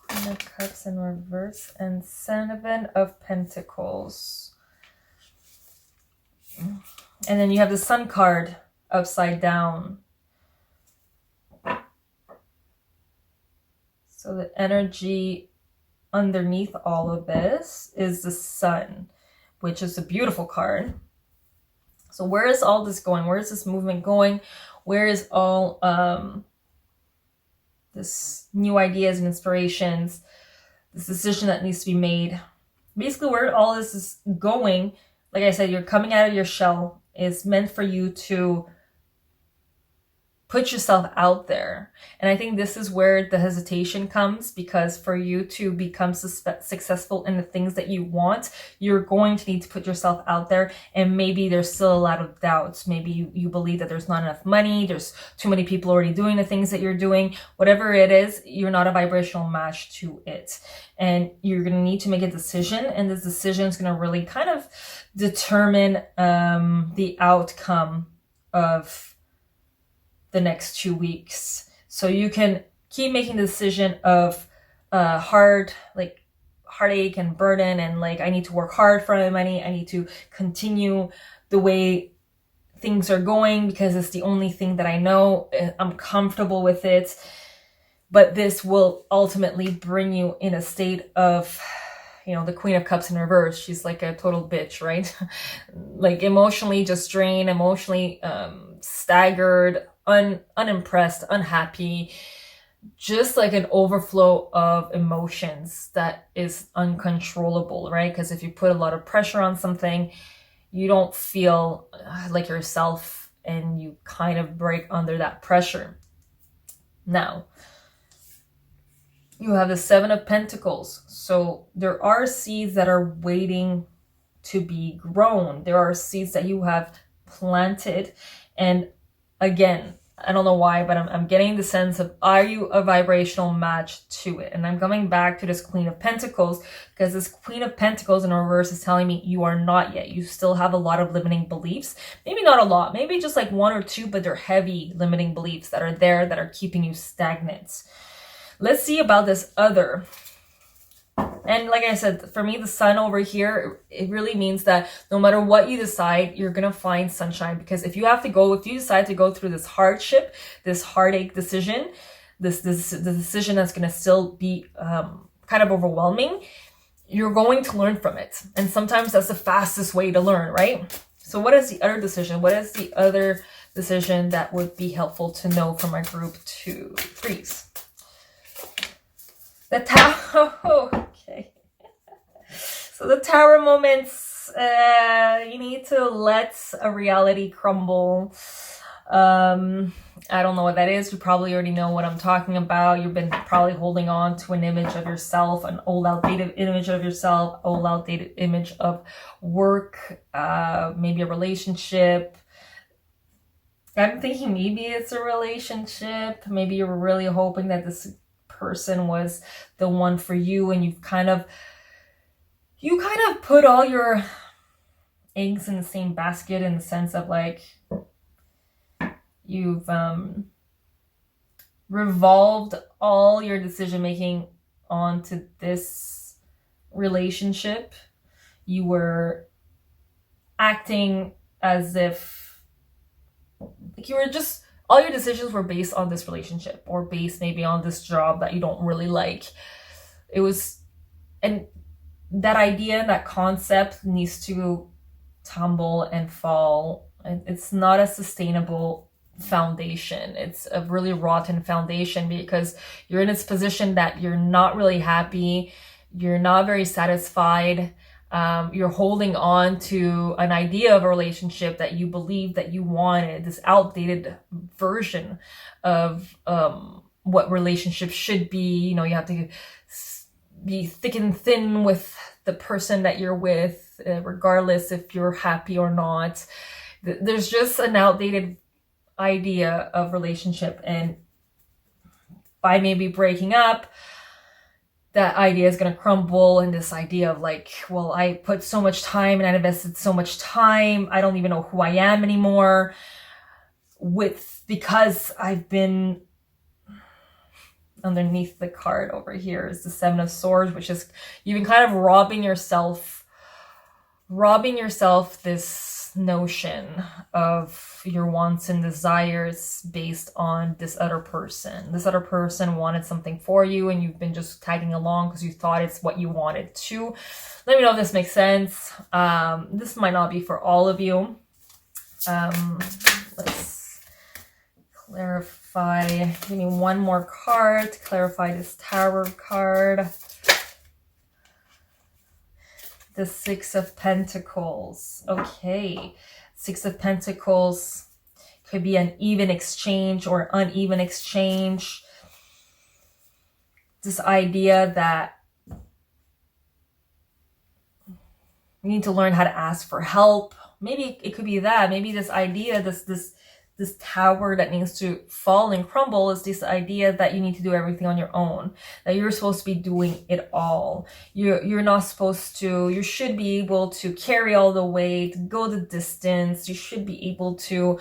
Queen of Cups in reverse and Seven of Pentacles. And then you have the Sun card upside down. So the energy underneath all of this is the Sun, which is a beautiful card. So where is all this going? Where is this movement going? Where is all this new ideas and inspirations, this decision that needs to be made? Basically, where all this is going, like I said, you're coming out of your shell. It's meant for you to put yourself out there. And I think this is where the hesitation comes, because for you to become successful in the things that you want, you're going to need to put yourself out there. And maybe there's still a lot of doubts. Maybe you believe that there's not enough money. There's too many people already doing the things that you're doing. Whatever it is, you're not a vibrational match to it. And you're going to need to make a decision. And this decision is going to really kind of determine the outcome of the next 2 weeks. So you can keep making the decision of heartache and burden, and like, I need to work hard for my money. I need to continue the way things are going because it's the only thing that I know. I'm comfortable with it. But this will ultimately bring you in a state of, the Queen of Cups in reverse. She's like a total bitch, right? Like emotionally just drained, emotionally staggered, unimpressed, unhappy, just like an overflow of emotions that is uncontrollable, right? Because if you put a lot of pressure on something, you don't feel like yourself, and you kind of break under that pressure. Now, you have the Seven of Pentacles. So there are seeds that are waiting to be grown. There are seeds that you have planted. And again, I don't know why, but I'm getting the sense of, are you a vibrational match to it? And I'm coming back to this Queen of Pentacles, because this Queen of Pentacles in reverse is telling me you are not yet. You still have a lot of limiting beliefs. Maybe not a lot, maybe just like one or two, but they're heavy limiting beliefs that are there that are keeping you stagnant. Let's see about this other. And like I said, for me, the sun over here, it really means that no matter what you decide, you're going to find sunshine. Because if you decide to go through this hardship, this heartache decision, the decision that's going to still be kind of overwhelming, you're going to learn from it. And sometimes that's the fastest way to learn, right? So what is the other decision? What is the other decision that would be helpful to know from my group 2 3s? The Tower. Okay. So the Tower moments, you need to let a reality crumble. I don't know what that is. You probably already know what I'm talking about. You've been probably holding on to an image of yourself, an old outdated image of yourself, old outdated image of work, maybe a relationship. I'm thinking maybe it's a relationship. Maybe you're really hoping that this person was the one for you, and you kind of put all your eggs in the same basket, in the sense of like you've revolved all your decision making onto this relationship. You were acting as if like you were just, all your decisions were based on this relationship, or based maybe on this job that you don't really like. It was, and that idea, that concept needs to tumble and fall. It's not a sustainable foundation. It's a really rotten foundation, because you're in this position that you're not really happy. You're not very satisfied. You're holding on to an idea of a relationship that you believe that you wanted, this outdated version of what relationships should be. You know, you have to be thick and thin with the person that you're with, regardless if you're happy or not. There's just an outdated idea of relationship, and by maybe breaking up, that idea is going to crumble, and this idea of like, well, I put so much time and I invested so much time, I don't even know who I am anymore, because I've been, underneath the card over here is the Seven of Swords, which is you've been kind of robbing yourself this notion of your wants and desires based on this other person. This other person wanted something for you, and you've been just tagging along because you thought it's what you wanted to. Let me know if this makes sense. This might not be for all of you. Let's clarify. Give me one more card to clarify this Tower card. The Six of Pentacles. Okay. Six of Pentacles could be an even exchange or uneven exchange. This idea that you need to learn how to ask for help. Maybe it could be that. Maybe this idea, this tower that needs to fall and crumble is this idea that you need to do everything on your own, that you're supposed to be doing it all. You're not supposed to, you should be able to carry all the weight, go the distance. You should be able to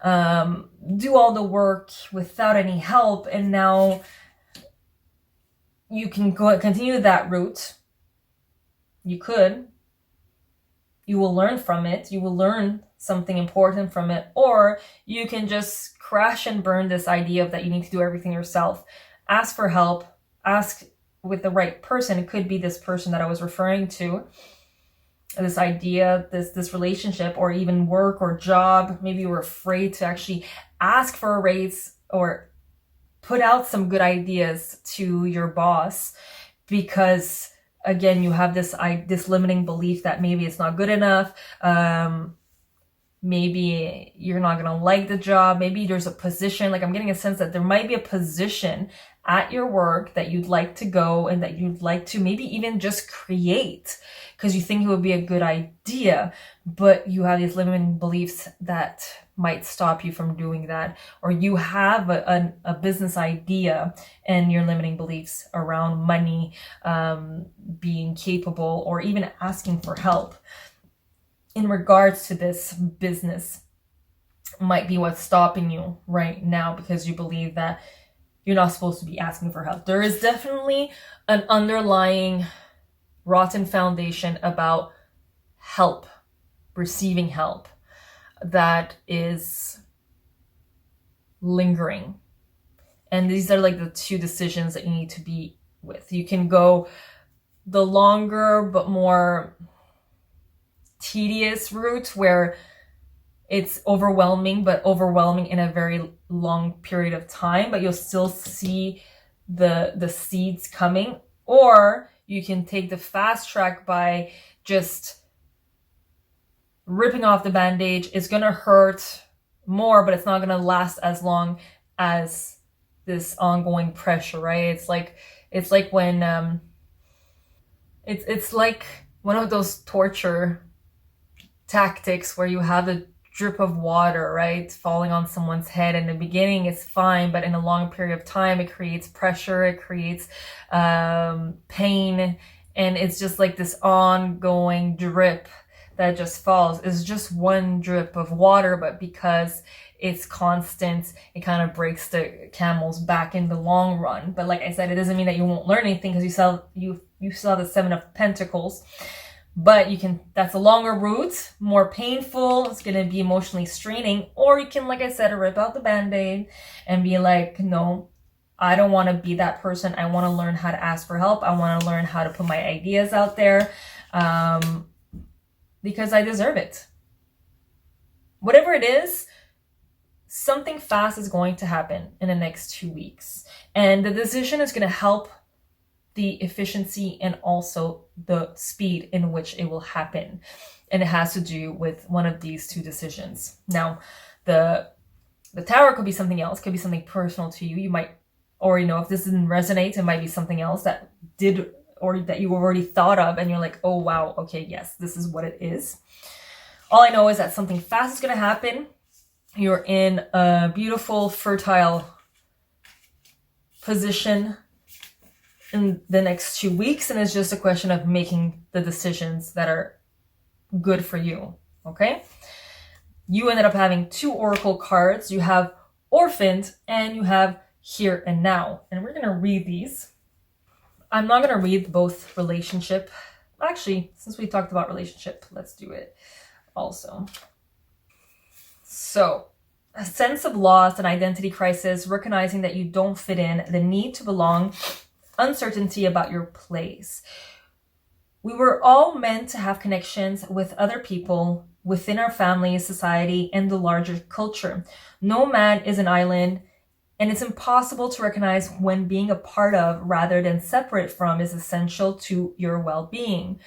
do all the work without any help. And now you can continue that route. You could. You will learn from it. You will learn something important from it, or you can just crash and burn this idea of that you need to do everything yourself. Ask for help. Ask with the right person. It could be this person that I was referring to, this idea, this relationship, or even work or job. Maybe you were afraid to actually ask for a raise or put out some good ideas to your boss because again, you have this limiting belief that maybe it's not good enough. Maybe you're not going to like the job. Maybe there's a position, like I'm getting a sense that there might be a position at your work that you'd like to go and that you'd like to maybe even just create because you think it would be a good idea, but you have these limiting beliefs that might stop you from doing that. Or you have a business idea and your limiting beliefs around money, being capable, or even asking for help in regards to this business might be what's stopping you right now because you believe that you're not supposed to be asking for help. There is definitely an underlying rotten foundation about help, receiving help, that is lingering. And these are like the two decisions that you need to be with. You can go the longer but more tedious route where it's overwhelming, but overwhelming in a very long period of time, but you'll still see the seeds coming. Or you can take the fast track by just ripping off the band-aid. It's gonna hurt more, but it's not gonna last as long as this ongoing pressure, right? It's like when it's like one of those torture tactics where you have a drip of water, right, falling on someone's head. In the beginning, it's fine, but in a long period of time, it creates pressure, it creates pain, and it's just like this ongoing drip that just falls. It's just one drip of water, but because it's constant, it kind of breaks the camel's back in the long run. But like I said, it doesn't mean that you won't learn anything because you saw the Seven of Pentacles. But that's a longer route, more painful, it's going to be emotionally straining. Or you can, like I said, rip out the band-aid and be like, no, I don't want to be that person. I want to learn how to ask for help. I want to learn how to put my ideas out there because I deserve it. Whatever it is, something fast is going to happen in the next 2 weeks. And the decision is going to help the efficiency and also the speed in which it will happen. And it has to do with one of these two decisions. Now, the Tower could be something else, could be something personal to you. You might already know if this didn't resonate, it might be something else that did, or that you already thought of and you're like, oh wow, okay, yes, this is what it is. All I know is that something fast is going to happen. You're in a beautiful, fertile position in the next 2 weeks, and it's just a question of making the decisions that are good for you, okay? You ended up having 2 oracle cards. You have Orphaned and you have Here and Now, and we're going to read these. I'm not going to read both relationship. Actually, since we talked about relationship, let's do it also. So, a sense of loss and identity crisis, recognizing that you don't fit in, the need to belong, uncertainty about your place. We were all meant to have connections with other people within our family, society, and the larger culture. No man is an island, and it's impossible to recognize when being a part of rather than separate from is essential to your well-being.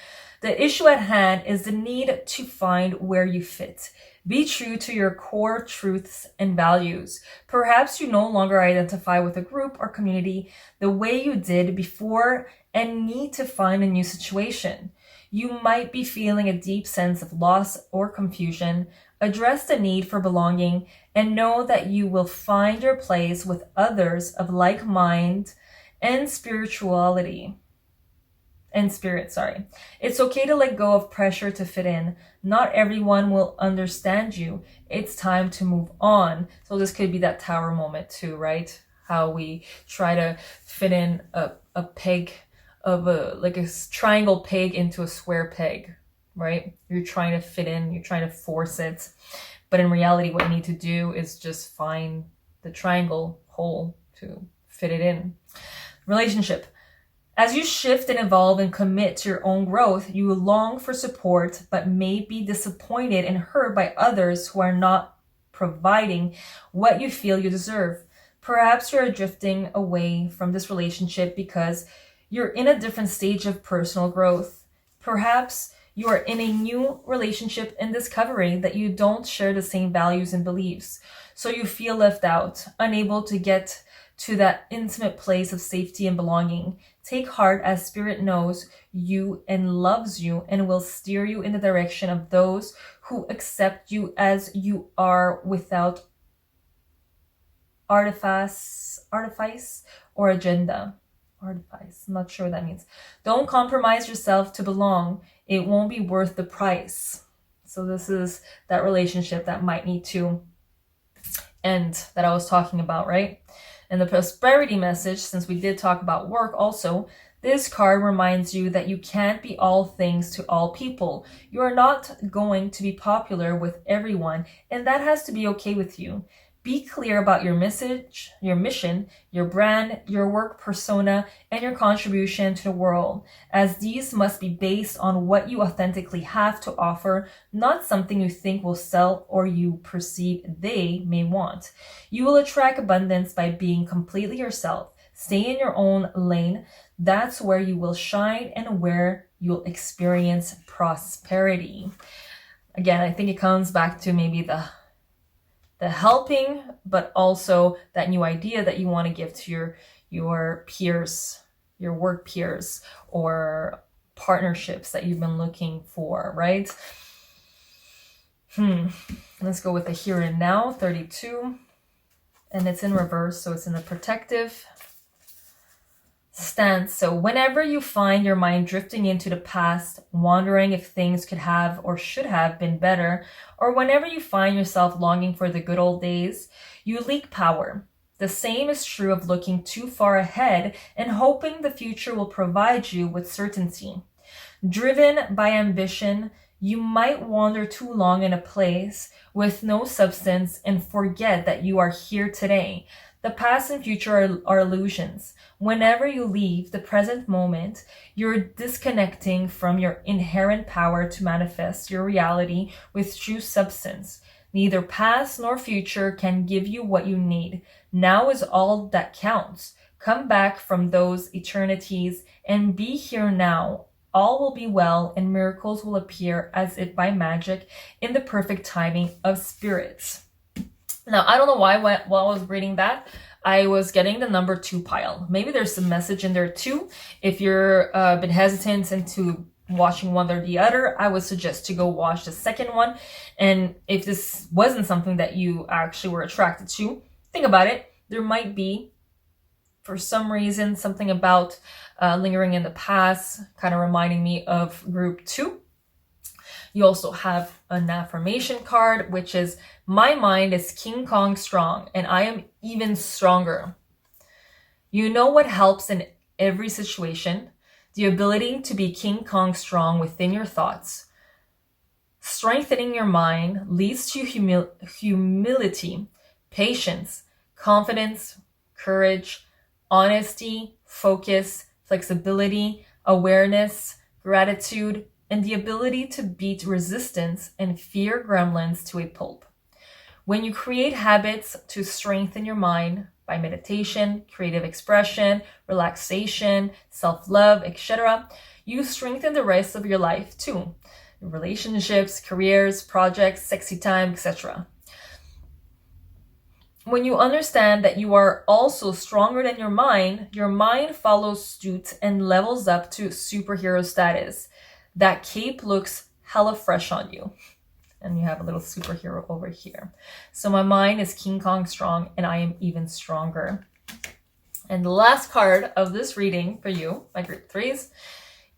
The issue at hand is the need to find where you fit. Be true to your core truths and values. Perhaps you no longer identify with a group or community the way you did before and need to find a new situation. You might be feeling a deep sense of loss or confusion. Address the need for belonging and know that you will find your place with others of like mind and spirituality. And spirit, sorry. It's okay to let go of pressure to fit in. Not everyone will understand you. It's time to move on. So this could be that Tower moment too, right? How we try to fit in a peg of like a triangle peg into a square peg, right? You're trying to fit in, you're trying to force it. But in reality, what you need to do is just find the triangle hole to fit it in. Relationship. As you shift and evolve and commit to your own growth, you will long for support, but may be disappointed and hurt by others who are not providing what you feel you deserve. Perhaps you are drifting away from this relationship because You're in a different stage of personal growth. Perhaps you are in a new relationship and discovering that you don't share the same values and beliefs. So you feel left out, unable to get to that intimate place of safety and belonging. Take heart, as Spirit knows you and loves you and will steer you in the direction of those who accept you as you are without artifice or agenda. Artifice, I'm not sure what that means. Don't compromise yourself to belong. It won't be worth the price. So this is that relationship that might need to end that I was talking about, right? And the prosperity message, since we did talk about work also, this card reminds you that you can't be all things to all people. You are not going to be popular with everyone, and that has to be okay with you. Be clear about your message, your mission, your brand, your work persona, and your contribution to the world, as these must be based on what you authentically have to offer, not something you think will sell or you perceive they may want. You will attract abundance by being completely yourself. Stay in your own lane. That's where you will shine and where you'll experience prosperity. Again, I think it comes back to maybe the helping, but also that new idea that you want to give to your peers, your work peers, or partnerships that you've been looking for, right? Let's go with the here and now, 32. And it's in reverse, so it's in the protective stance. So whenever you find your mind drifting into the past, wondering if things could have or should have been better, or whenever you find yourself longing for the good old days, you leak power. The same is true of looking too far ahead and hoping the future will provide you with certainty. Driven by ambition, you might wander too long in a place with no substance and forget that you are here today. The past and future are illusions. Whenever you leave the present moment, you're disconnecting from your inherent power to manifest your reality with true substance. Neither past nor future can give you what you need. Now is all that counts. Come back from those eternities and be here now. All will be well and miracles will appear as if by magic in the perfect timing of spirits. Now, I don't know why while I was reading that, I was getting the number 2 pile. Maybe there's some message in there too. If you're been hesitant into watching one or the other, I would suggest to go watch the second one. And if this wasn't something that you actually were attracted to, think about it. There might be, for some reason, something about lingering in the past, kind of reminding me of group 2. You also have an affirmation card, which is, my mind is King Kong strong, and I am even stronger. You know what helps in every situation? The ability to be King Kong strong within your thoughts. Strengthening your mind leads to humility, patience, confidence, courage, honesty, focus, flexibility, awareness, gratitude, and the ability to beat resistance and fear gremlins to a pulp. When you create habits to strengthen your mind by meditation, creative expression, relaxation, self-love, etc., you strengthen the rest of your life too. Relationships, careers, projects, sexy time, etc. When you understand that you are also stronger than your mind follows suit and levels up to superhero status. That cape looks hella fresh on you. And you have a little superhero over here. So my mind is King Kong strong, and I am even stronger. And the last card of this reading for you, my group 3s,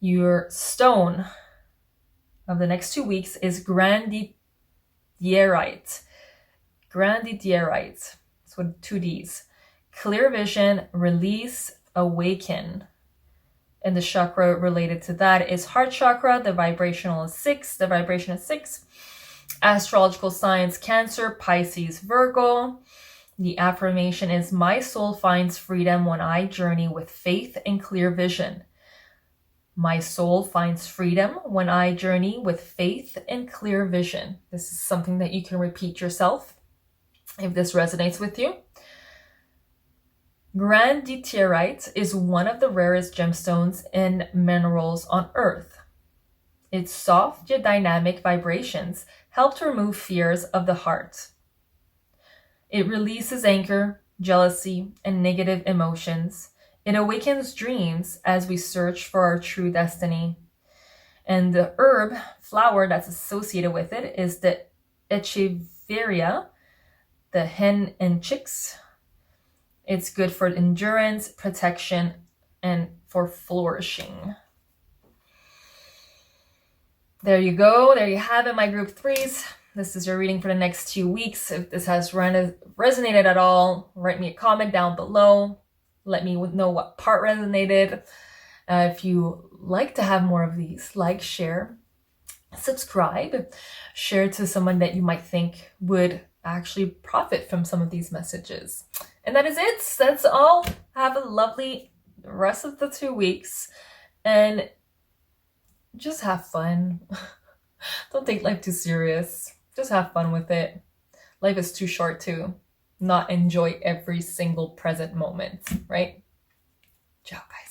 your stone of the next 2 weeks is Grandidierite. Grandidierite. It's with 2 Ds. Clear vision, release, awaken. And the chakra related to that is heart chakra. The vibrational is 6. The vibration is 6. Astrological signs, Cancer, Pisces, Virgo. The affirmation is, my soul finds freedom when I journey with faith and clear vision. My soul finds freedom when I journey with faith and clear vision. This is something that you can repeat yourself if this resonates with you. Granditierite is one of the rarest gemstones and minerals on Earth. Its soft yet dynamic vibrations help to remove fears of the heart. It releases anger, jealousy, and negative emotions. It awakens dreams as we search for our true destiny. And the herb flower that's associated with it is the echeveria, the hen and chicks. It's good for endurance, protection, and for flourishing. There you go. There you have it, my group threes. This is your reading for the next 2 weeks. If this has resonated at all, write me a comment down below. Let me know what part resonated. If you like to have more of these, like, share, subscribe, share to someone that you might think would actually profit from some of these messages. And that is it. That's all. Have a lovely rest of the 2 weeks and just have fun. Don't take life too serious. Just have fun with it. Life is too short to not enjoy every single present moment, right? Ciao, guys.